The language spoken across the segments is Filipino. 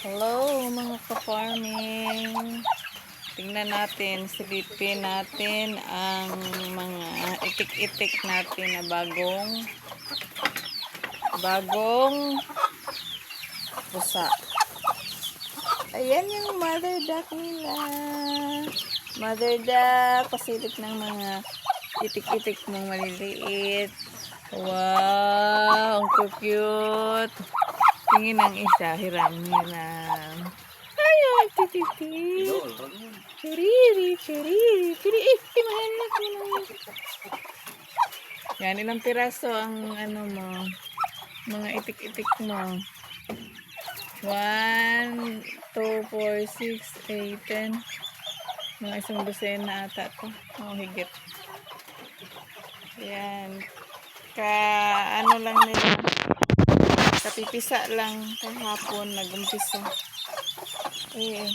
Hello mga ka-farming. Tingnan natin, silipin natin ang mga itik-itik natin na bagong pusa. Ayan yung mother duck nila. Mother duck, pasilip ng mga itik-itik ng maliliit. Wow, ang cute. Tingin ang isa, hiram. Ay, tititi. Churiri. Mahanap mo naman. Yan, ilang piraso ang mga itik-itik mo. 1, 2, 4, 6, 8, 10. Mga isang dosena ata to. Higit. Yan. Lang nila. Kapipisa lang kahapon nag-umpisa. Ayan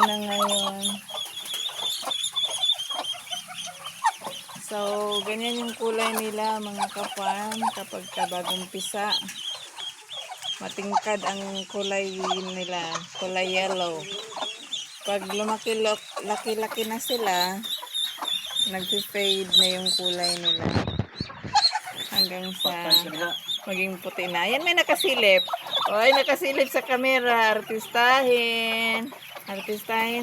na ngayon. So, ganyan yung kulay nila mga ka-farm kapag bagong pisa. Matingkad ang kulay nila, kulay yellow. Pag laki-laki na sila, nag-fade na yung kulay nila. Hanggang sa maging puti na. Yan, may nakasilip. Oy, nakasilip sa camera. Artistahin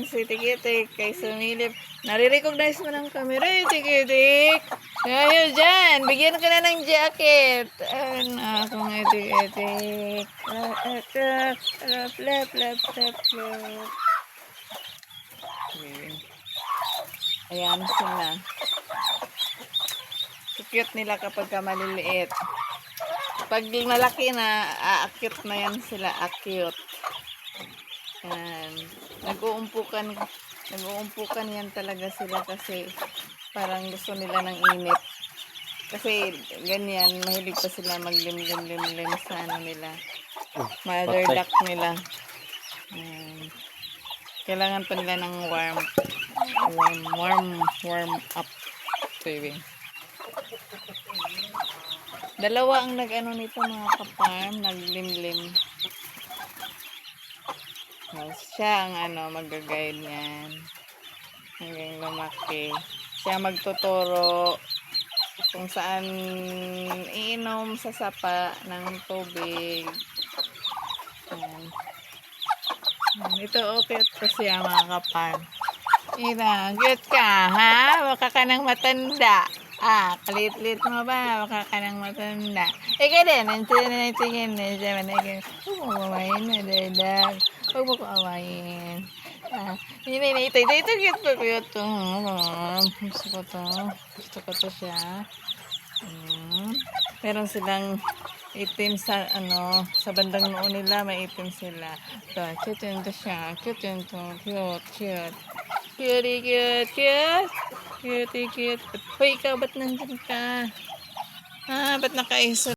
si Tikitik kay sumilip. Nare-recognize mo ng camera, Tikitik. Ayaw dyan. Bigyan ka na ng jacket. Akong Tikitik. Plep. Ayan sila. Cute nila kapag maliliit. Pag malaki na, cute na yan sila, cute. Yan. Nag-uumpukan yan talaga sila kasi parang gusto nila ng init. Kasi ganyan, mahilig pa sila maglim-lim sa nila. Mother duck nila. Kailangan pa nila ng warm up. Baby. Dalawa ang nito mga ka-farm, naglimlim. Siya ang mag-guide niyan. Hanggang lumaki. Siya magtuturo kung saan iinom sa sapa ng tubig. Ito okay ito siya mga ka-farm. Cute ka, ha? Baka ka nang matanda. Kalit-lit mo ba? Baka ka nang matanda. Ikaw din, tingin na siya. Huwag mo awayin na, dadag. Huwag mo ko awayin. Ito, cute. Gusto ko to siya. Meron silang itim sa bandang noo nila, may itim sila. Ito, cute yun to siya. Cute. Cute. Hoy, ikaw, ba't nandun ka? Ba't nakaiso?